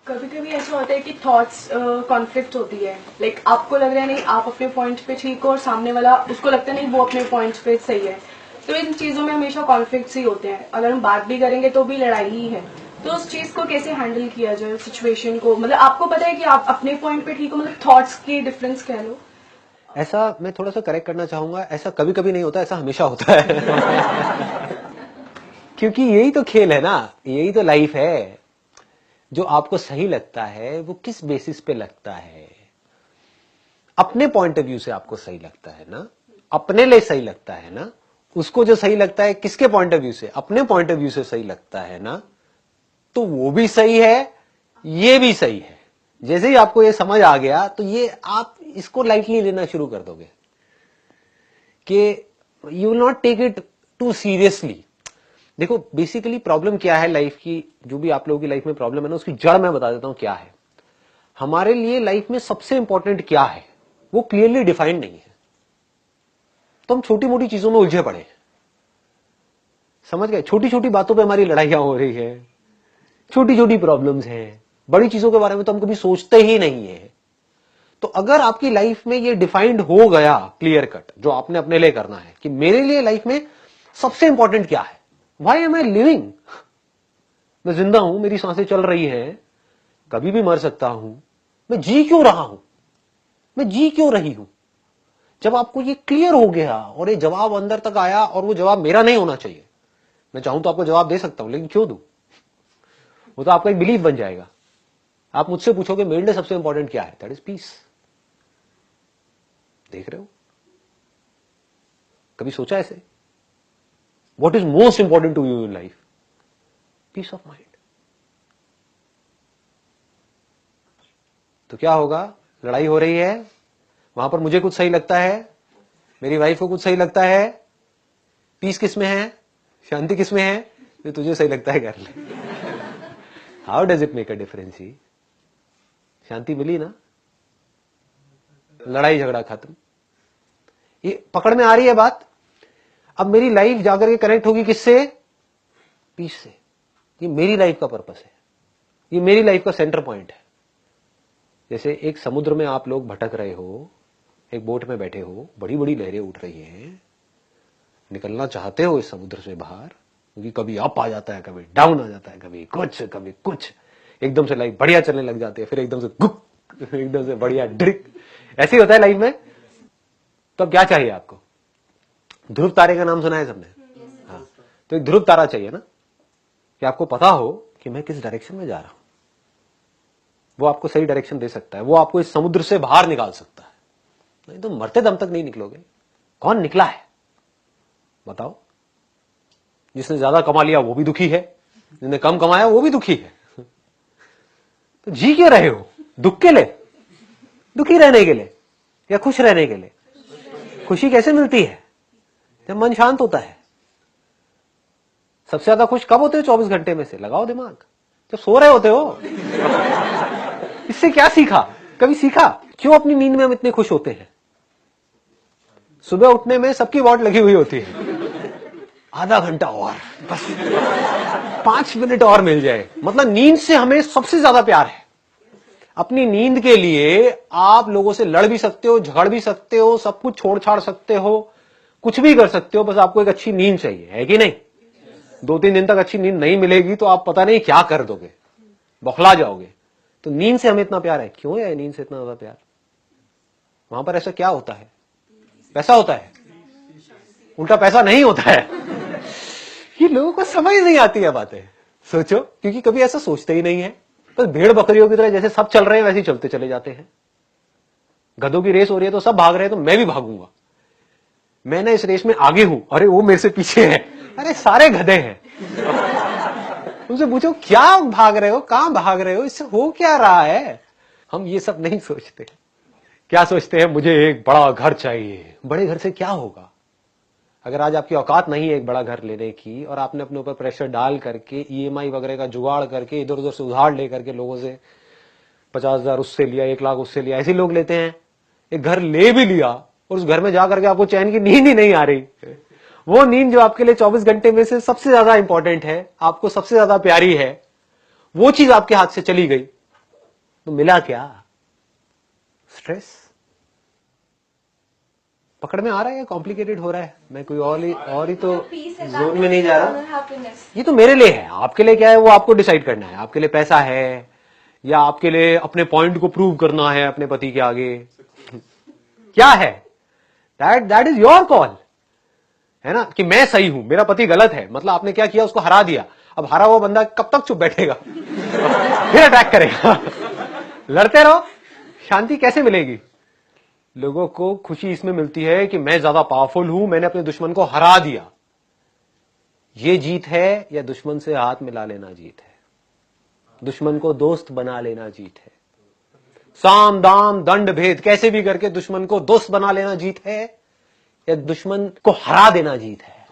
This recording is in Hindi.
कभी कभी ऐसा होता है कि थॉट्स कॉन्फ्लिक्ट होती है, लाइक आपको लग रहा है नहीं आप अपने पॉइंट पे ठीक हो और सामने वाला उसको लगता है नहीं वो अपने पॉइंट पे सही है। तो इन चीजों में हमेशा कॉन्फ्लिक्ट्स ही होते हैं, अगर हम बात भी करेंगे तो भी लड़ाई ही है। तो उस चीज को कैसे हैंडल किया जाए, सिचुएशन को, मतलब आपको पता है कि आप अपने पॉइंट पे ठीक हो, मतलब थॉट्स की डिफरेंस कह लो। ऐसा मैं थोड़ा सा करेक्ट करना चाहूंगा, ऐसा कभी कभी नहीं होता, ऐसा हमेशा होता है। क्योंकि यही तो खेल है ना, यही तो लाइफ है। जो आपको सही लगता है वो किस बेसिस पे लगता है? अपने पॉइंट ऑफ व्यू से आपको सही लगता है ना, अपने लिए सही लगता है ना। उसको जो सही लगता है किसके पॉइंट ऑफ व्यू से? अपने पॉइंट ऑफ व्यू से सही लगता है ना, तो वो भी सही है, ये भी सही है। जैसे ही आपको ये समझ आ गया तो ये आप इसको लाइटली लेना शुरू कर दोगे कि you will not take it to seriously. देखो बेसिकली प्रॉब्लम क्या है लाइफ की, जो भी आप लोगों की लाइफ में प्रॉब्लम है ना, उसकी जड़ मैं बता देता हूं क्या है। हमारे लिए लाइफ में सबसे इंपॉर्टेंट क्या है वो क्लियरली डिफाइंड नहीं है, तो हम छोटी मोटी चीजों में उलझे पड़े हैं। समझ गए? छोटी छोटी बातों पे हमारी लड़ाइयां हो रही है, छोटी छोटी प्रॉब्लम्स हैं, बड़ी चीजों के बारे में तो हम कभी सोचते ही नहीं है। तो अगर आपकी लाइफ में ये डिफाइंड हो गया क्लियर कट, जो आपने अपने लिए करना है कि मेरे लिए लाइफ में सबसे इंपॉर्टेंट क्या है, व्हाई एम आई लिविंग, मैं जिंदा हूं, मेरी सांसें चल रही हैं, कभी भी मर सकता हूं, मैं जी क्यों रहा हूं, मैं जी क्यों रही हूं। जब आपको ये क्लियर हो गया और ये जवाब अंदर तक आया, और वो जवाब मेरा नहीं होना चाहिए, मैं चाहूं तो आपको जवाब दे सकता हूं, लेकिन क्यों दूं, वो तो आपका एक बिलीफ बन जाएगा। आप मुझसे पूछोगे मेरे लिए सबसे इंपॉर्टेंट क्या है, दैट इज पीस। देख रहे हो? कभी सोचा ऐसे? What is most important to you in life? Peace of mind. तो क्या होगा? लड़ाई हो रही है, वहां पर मुझे कुछ सही लगता है, मेरी वाइफ को कुछ सही लगता है, पीस किस में है, शांति किस में है? जो तुझे सही लगता है कर ले। How does it make a difference? ही शांति मिली ना, लड़ाई झगड़ा खत्म। ये पकड़ में आ रही है बात? अब मेरी लाइफ जाकर के कनेक्ट होगी किससे? पीस से। ये मेरी लाइफ का पर्पस है, ये मेरी लाइफ का सेंटर पॉइंट है। जैसे एक समुद्र में आप लोग भटक रहे हो, एक बोट में बैठे हो, बड़ी बड़ी लहरें उठ रही हैं, निकलना चाहते हो इस समुद्र से बाहर, क्योंकि कभी अप आ जाता है, कभी डाउन आ जाता है, कभी कुछ, एकदम से लाइफ बढ़िया चलने लग जाती है, फिर एकदम से गुप, एकदम से बढ़िया ड्रिक। ऐसे ही होता है लाइफ में। तो अब क्या चाहिए आपको? ध्रुव तारे का नाम सुना है सबने? हाँ, तो एक ध्रुव तारा चाहिए ना, कि आपको पता हो कि मैं किस डायरेक्शन में जा रहा हूं। वो आपको सही डायरेक्शन दे सकता है, वो आपको इस समुद्र से बाहर निकाल सकता है। नहीं तो मरते दम तक नहीं निकलोगे। कौन निकला है बताओ? जिसने ज्यादा कमा लिया वो भी दुखी है, जिसने कम कमाया वो भी दुखी है। तो जी क्यों रहे हो? दुख के लिए? दुखी रहने के लिए या खुश रहने के लिए? खुशी कैसे मिलती है? जब मन शांत होता है। सबसे ज्यादा खुश कब होते हो 24 घंटे में से? लगाओ दिमाग, जब सो रहे होते हो। इससे क्या सीखा? कभी सीखा क्यों अपनी नींद में हम इतने खुश होते हैं? सुबह उठने में सबकी वॉट लगी हुई होती है, आधा घंटा और, बस 5 मिनट और मिल जाए। मतलब नींद से हमें सबसे ज्यादा प्यार है। अपनी नींद के लिए आप लोगों से लड़ भी सकते हो, झगड़ भी सकते हो, सब कुछ छोड़ छाड़ सकते हो, कुछ भी कर सकते हो, बस आपको एक अच्छी नींद चाहिए, है कि नहीं? 2-3 दिन तक अच्छी नींद नहीं मिलेगी तो आप पता नहीं क्या कर दोगे, बौखला जाओगे। तो नींद से हमें इतना प्यार है। क्यों है नींद से इतना ज्यादा प्यार? वहां पर ऐसा क्या होता है? पैसा होता है? उल्टा पैसा नहीं होता है। ये लोगों को समझ नहीं आती है बातें। सोचो, क्योंकि कभी ऐसा सोचते ही नहीं है। बस भेड़ बकरियों की तरह जैसे सब चल रहे हैं वैसे ही चलते चले जाते हैं। गधों की रेस हो रही है तो सब भाग रहे हैं तो मैं भी भागूंगा, मैं ना इस रेस में आगे हूं, अरे वो मेरे से पीछे है। अरे सारे गधे हैं। उनसे पूछो क्या भाग रहे हो, कहां भाग रहे हो, इससे हो क्या रहा है? हम ये सब नहीं सोचते। क्या सोचते हैं? मुझे एक बड़ा घर चाहिए। बड़े घर से क्या होगा? अगर आज आपकी औकात नहीं है एक बड़ा घर लेने की, और आपने अपने ऊपर प्रेशर डाल करके ईएमआई वगैरह का जुगाड़ करके इधर उधर से उधार लेकर के लोगों से 50,000 उससे लिया, 1 लाख उससे लिया, ऐसे लोग लेते हैं। एक घर ले भी लिया और उस घर में जाकर के आपको चैन की नींद ही नहीं आ रही। वो नींद जो आपके लिए 24 घंटे में से सबसे ज्यादा इंपॉर्टेंट है, आपको सबसे ज्यादा प्यारी है, वो चीज आपके हाथ से चली गई, तो मिला क्या? स्ट्रेस। पकड़ में आ रहा है या कॉम्प्लिकेटेड हो रहा है? मैं कोई और ही तो जोन में नहीं जा रहा। ये तो मेरे लिए है, आपके लिए क्या है वो आपको डिसाइड करना है। आपके लिए पैसा है या आपके लिए अपने पॉइंट को प्रूव करना है अपने पति के आगे, क्या है? दैट इज योर कॉल, है ना? कि मैं सही हूं, मेरा पति गलत है, मतलब आपने क्या किया, उसको हरा दिया। अब हरा हुआ बंदा कब तक चुप बैठेगा? फिर अटैक करेगा। लड़ते रहो, शांति कैसे मिलेगी? लोगों को खुशी इसमें मिलती है कि मैं ज्यादा पावरफुल हूं, मैंने अपने दुश्मन को हरा दिया। ये जीत है या दुश्मन से हाथ मिला लेना जीत है? दुश्मन को दोस्त बना लेना जीत है? साम दाम दंड भेद कैसे भी करके दुश्मन को दोस्त बना लेना जीत है या दुश्मन को हरा देना जीत है?